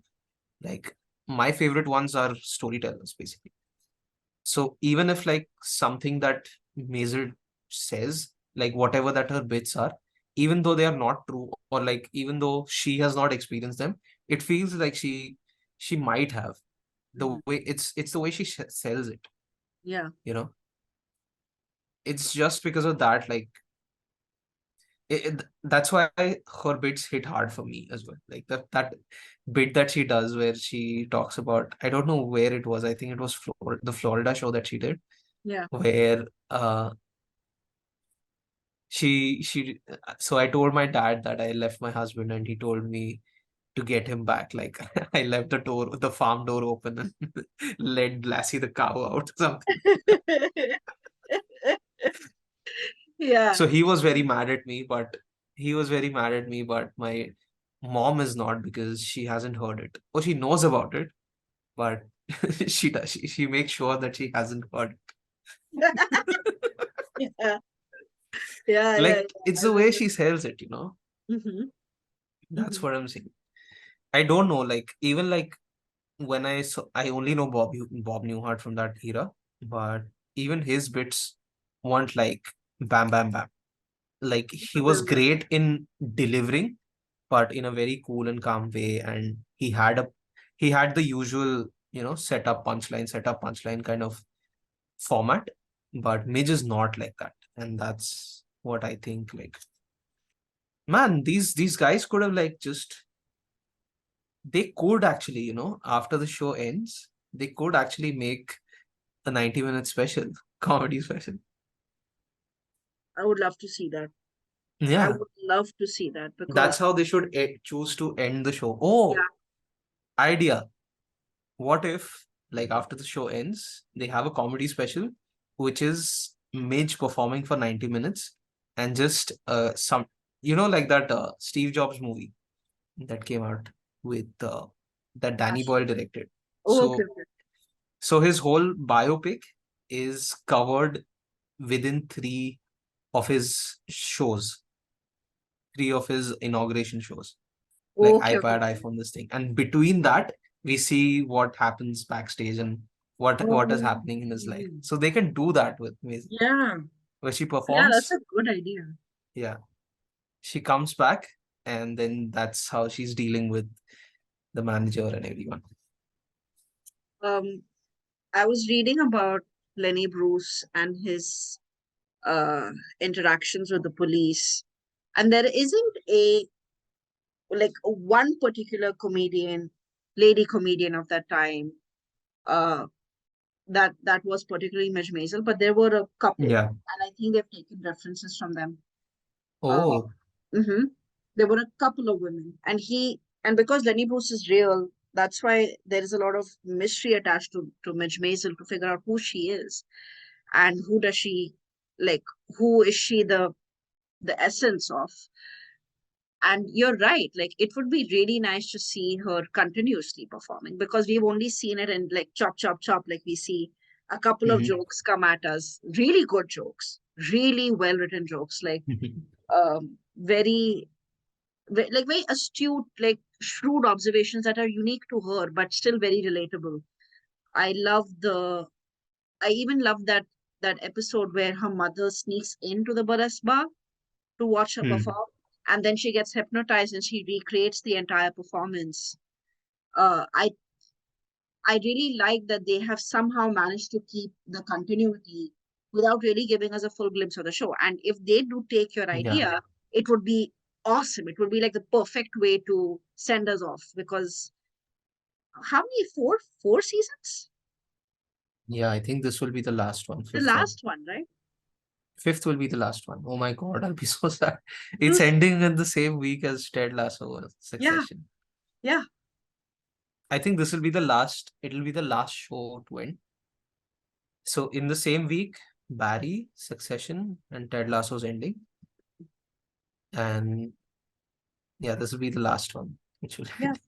Like, my favorite ones are storytellers, basically. So even if like something that Maisel says, like whatever that her bits are, even though they are not true, or like even though she has not experienced them, it feels like she might have. The Hmm. way it's the way she sells it, Yeah. you know. It's just because of that, like that's why her bits hit hard for me as well. Like that bit that she does where she talks about, I don't know where it was. I think it was the Florida show that she did, Yeah. where she so I told my dad that I left my husband, and he told me to get him back. Like, I left the farm door open and let Lassie the cow out or something. Yeah. So he was very mad at me, but my mom is not, because she hasn't heard it. Or she knows about it, but she makes sure that she hasn't heard Yeah. Yeah, yeah, Like yeah. it's I the way remember. she sells it, you know. Mm-hmm. That's Mm-hmm. what I'm saying. I don't know, like even like when I saw, I only know Bob Newhart from that era, but even his bits weren't like bam bam bam. Like he But they was were. great in delivering, but in a very cool and calm way, and he had the usual, you know, setup punchline kind of format, but Midge is not like that, and that's what I think. Like, man, these guys could have like just they could actually, you know, after the show ends, they could actually make a 90-minute special, comedy special. I would love to see that. I Yeah, would love to see that that's because how they should choose to end the show. yeah. Oh, idea. What if, like, after the show ends, they have a comedy special, which is Midge performing for 90 minutes and just some, you know, like that Steve Jobs movie that came out with that Danny Boyle directed. Oh, okay, So, okay. so his whole biopic is covered within of his shows, three of his inauguration shows, like Okay, okay, iPad, okay. iPhone, this thing. And between that, we see what happens backstage and what is Oh, happening in his life. So they can do that with Maisel, yeah. where she Yeah, that's performs. a good idea. Yeah, she comes back, and then that's how she's dealing with the manager and everyone. Um, I was reading about Lenny Bruce and his uh interactions with the police, and there isn't a like one particular comedian, lady comedian of that time, uh, that was particularly Midge Maisel, but there were a couple, Yeah. and I think they've taken references from them. Uh, Oh, mhm. There were a couple of women, and because Lenny Bruce is real, that's why there is a lot of mystery attached to Midge Maisel to figure out who she is and who does she like, who is she the essence of. And you're right, like it would be really nice to see her continuously performing because we've only seen it in like chop chop chop, like we see a couple of mhm. jokes come at us, really good jokes, really well written jokes, like very like very astute, like shrewd observations that are unique to her but still very relatable. I love the I even love that episode where her mother sneaks into the burlesque bar to watch her Hmm. perform, and then she gets hypnotized and she recreates the entire performance. Uh, I really like that they have somehow managed to keep the continuity without really giving us a full glimpse of the show. And if they do take your Yeah. idea, it would be awesome. It would be like the perfect way to send us off because how many, four seasons? Yeah, I think this will be the last one, The fifth one. last one, right? Fifth will be the last one. Oh my God, I'll be so sad. It's This, ending in the same week as Ted Lasso yeah, Succession. yeah. I think this will be the last, it'll be the last show to end. So in the same week, Barry, Succession, and Ted Lasso's ending. And yeah, this will be the last one, which will Yeah. end.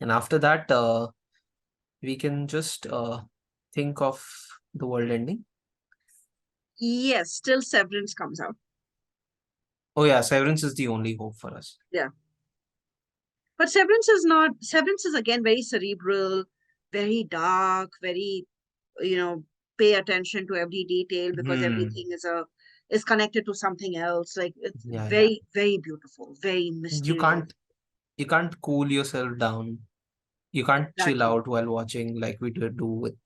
And after that, we can just think of the world ending. Yes, still Severance comes out. Oh yeah, Severance is the only hope for us. Yeah. But Severance is not, Severance is again very cerebral, very dark, very, you know, pay attention to every detail because Hmm. everything is connected to something else. Like it's Yeah, yeah. very, very beautiful, very You mysterious. can't you can't cool yourself down. You can't chill Exactly. out while watching like we did do with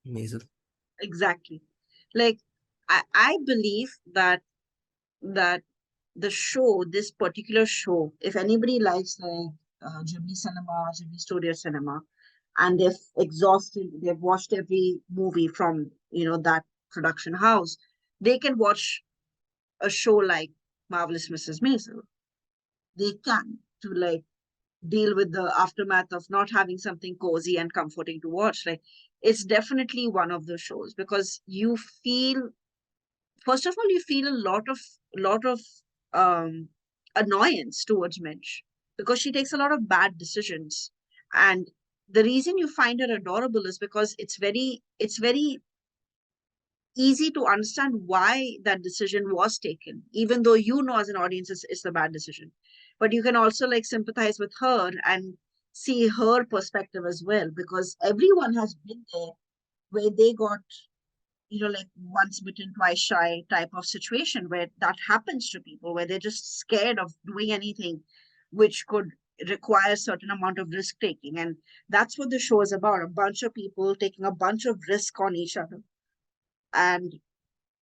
Maisel. Exactly. Like I believe that the show, this particular show, if anybody likes like Ghibli cinema, Ghibli studio cinema, and they've watched every movie from that production house, they can watch a show like Marvelous Mrs. Maisel. They can to like deal with the aftermath of not having something cozy and comforting to watch. Like it's definitely one of those shows because you feel, first of all, you feel a lot of um annoyance towards Midge because she takes a lot of bad decisions. And the reason you find her adorable is because it's very easy to understand why that decision was taken, even though you know as an audience it's a bad decision. But you can also like sympathize with her and see her perspective as well, because everyone has been there where they got, like once bitten, twice shy type of situation where that happens to people, where they're just scared of doing anything which could require a certain amount of risk taking. And that's what the show is about, a bunch of people taking a bunch of risk on each other. And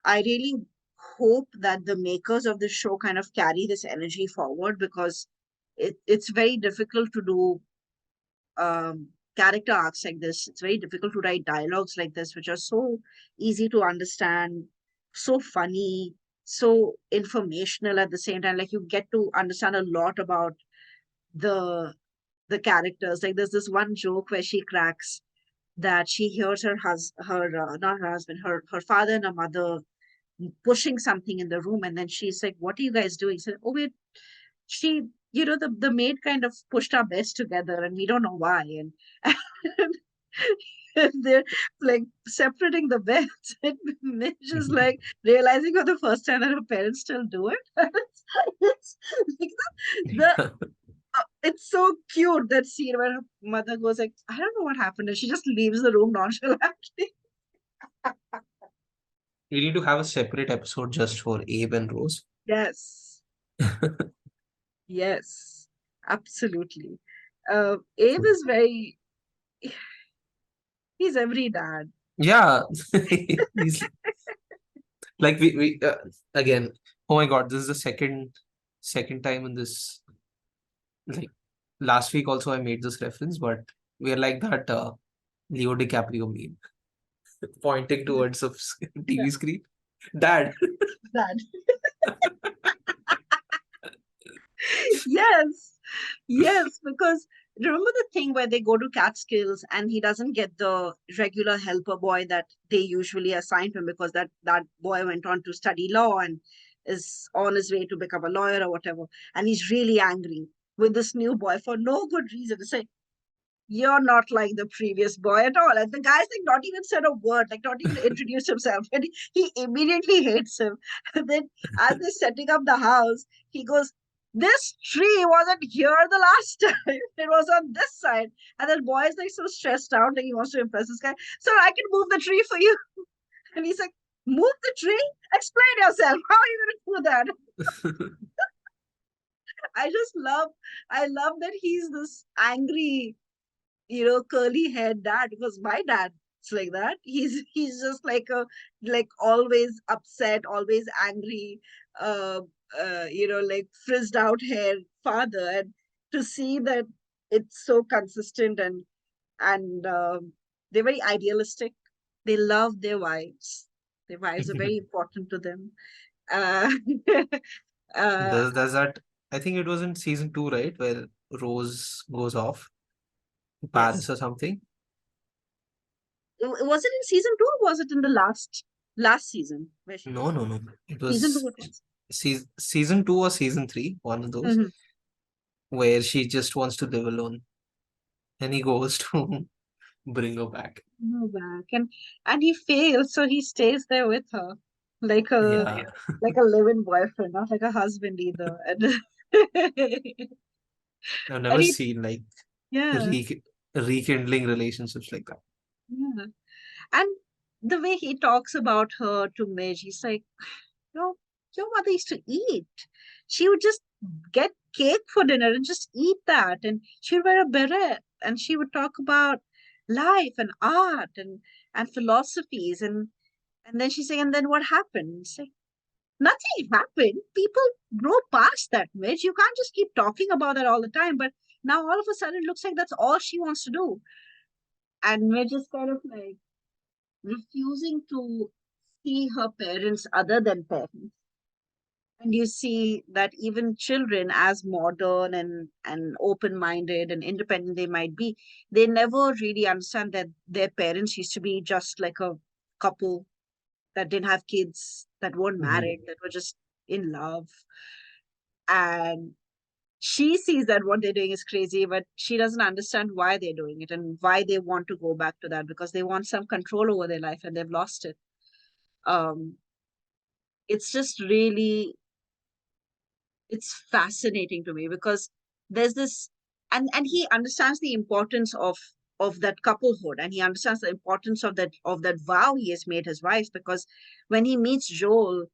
I really hope that the makers of the show kind of carry this energy forward, because it's very difficult to do um, character arcs like this. It's very difficult to write dialogues like this, which are so easy to understand, so funny, so informational at the same time. Like you get to understand a lot about the the characters. Like there's this one joke where she cracks that she hears her not her husband, her father and her mother pushing something in the room, and then she's like, "What are you guys doing?" So, oh wait, she, the maid kind of pushed our beds together and we don't know why. And they're like separating the beds, and Midge is like realizing for the first time that her parents still do it. It's like it's so cute, that scene where her mother goes like, I don't know what happened, and she just leaves the room nonchalantly. We need to have a separate episode just for Abe and Rose. Yes, yes, absolutely. Abe is very, he's every dad. Yeah, he's like we again. Oh my God, this is the second time in this. Like last week also I made this reference, but we're like that Leo DiCaprio meme, pointing towards a Yeah, TV screen. Dad. dad. Yes, yes, because remember the thing where they go to Catskills and he doesn't get the regular helper boy that they usually assign to him, because that boy went on to study law and is on his way to become a lawyer or whatever, and he's really angry with this new boy for no good reason. It's like, you're not like the previous boy at all. And the guy's like not even said a word, like not even introduced himself. And he immediately hates him. And then as they're setting up the house, he goes, this tree wasn't here the last time. It was on this side. And then boy is like so stressed out, like he wants to impress this guy. So I can move the tree for you. And he's like, move the tree? Explain yourself. How are you gonna do that? I love that he's this angry, curly haired dad, because my dad's like that. He's just like like always upset, always angry, uh, like frizzed out hair father. And to see that it's so consistent, and they're very idealistic. They love their wives. Their wives are very important to them. Uh, uh, There's that. I think it was in season 2, right, where Rose goes off to Paris yes. or something. Was it in season two, or was it in the last season where she No, goes no, off? no. It Season two was it was. season 2 or season 3, one of those, Mm-hmm. where she just wants to live alone, and he goes to bring her back. No back, and he fails, so he stays there with her, like a Yeah, like a live-in boyfriend, not like a husband either. And I've but never he, seen like yeah, re rekindling relationships like that. yeah, and the way he talks about her to Midge, he's like, your your mother used to eat. She would just get cake for dinner and just eat that. And she would wear a beret and she would talk about life and art and philosophies. And then she's saying, and then what happened? It's like, nothing happened. People grow past that, Midge. You can't just keep talking about that all the time. But now all of a sudden it looks like that's all she wants to do. And Midge is kind of like refusing to see her parents other than parents. And you see that even children, as modern and open-minded and independent they might be, they never really understand that their parents used to be just like a couple that didn't have kids, that weren't Mhm. married, that were just in love. And she sees that what they're doing is crazy, but she doesn't understand why they're doing it and why they want to go back to that, because they want some control over their life and they've lost it. Um, it's just really, it's fascinating to me because there's this, and he understands the importance of that couplehood, and he understands the importance of that vow he has made his wife, because when he meets Joel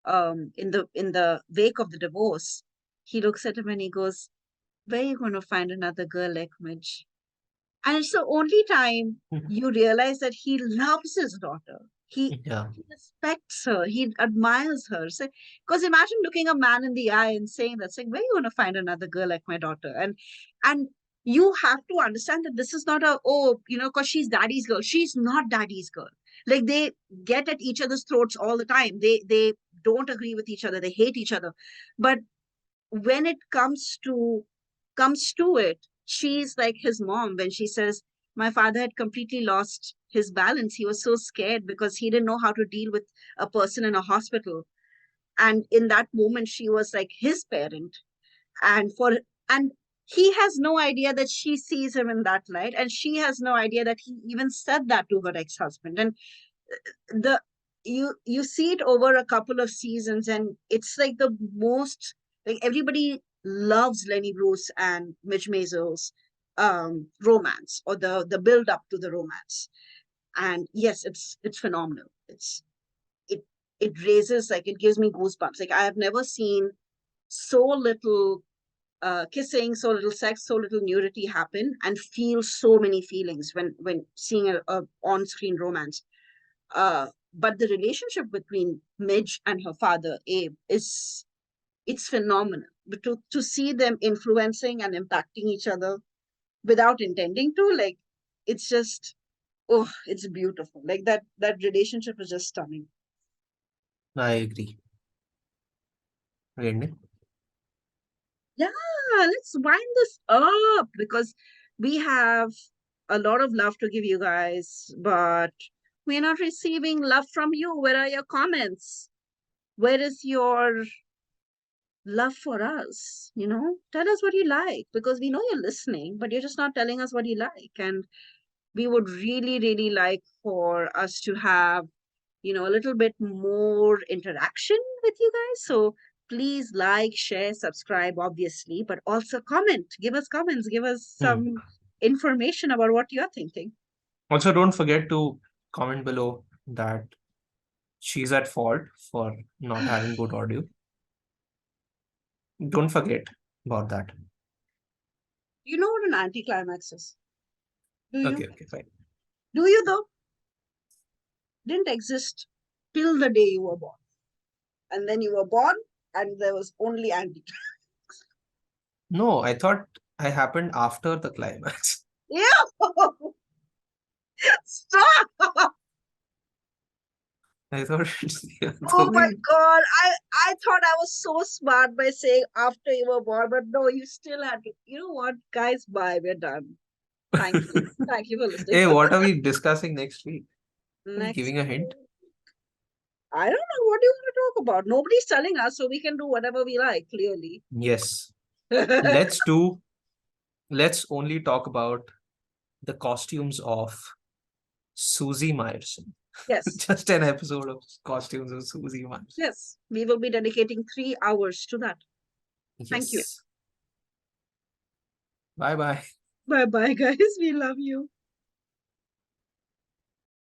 in the wake of the divorce, he looks at him and he goes, where are you going to find another girl like Midge? And it's the only time you realize that he loves his daughter. Yeah. He respects her. He admires her. So, because imagine looking a man in the eye and saying that, saying, "Where are you going to find another girl like my daughter?" And you have to understand that this is not a, oh, because she's daddy's girl. She's not daddy's girl. Like, they get at each other's throats all the time. They don't agree with each other. They hate each other. But when it comes to it, she's like his mom when she says, my father had completely lost his balance. He was so scared because he didn't know how to deal with a person in a hospital. And in that moment, she was like his parent. And he has no idea that she sees him in that light, and she has no idea that he even said that to her ex-husband. And the you see it over a couple of seasons, and it's like the most, like, everybody loves Lenny Bruce and Mitch Maisel's romance, or the build up to the romance. And yes, it's phenomenal. It it raises, like, it gives me goosebumps. Like, I have never seen so little kissing, so little sex, so little nudity happen, and feel so many feelings when seeing a on-screen romance. But the relationship between Midge and her father, Abe, it's phenomenal. But to see them influencing and impacting each other without intending to, like, it's just, oh, it's beautiful. Like, that relationship is just stunning. I agree. Really? Yeah, let's wind this up because we have a lot of love to give you guys, but we're not receiving love from you. Where are your comments? Where is your love for us? Tell us what you like, because we know you're listening, but you're just not telling us what you like. And we would really, really like for us to have, a little bit more interaction with you guys. So please like, share, subscribe, obviously, but also comment. Give us comments, give us Hmm. some information about what you're thinking. Also, don't forget to comment below that she's at fault for not having good audio. Don't forget about that. You know what an anticlimax is? Do you? Okay, okay, fine. Do you, though? Didn't exist till the day you were born. And then you were born, and there was only anticlimax. No, I thought I happened after the climax. Yeah! Stop! I thought it's the Oh other my way. God. I thought I was so smart by saying after you were born, but no, you still had to. You know what, guys? Bye. We're done. Thank you. Thank you for listening. Hey, what are we discussing next week? Are we Next giving a hint? week, I don't know. What do you want to talk about? Nobody's telling us, so we can do whatever we like, clearly. Yes. Let's only talk about the costumes of Susie Myerson. Yes. Just an episode of costumes of Susie Myerson. Yes. We will be dedicating 3 hours to that. Thank you. Yes. Bye bye. Bye bye, guys. We love you.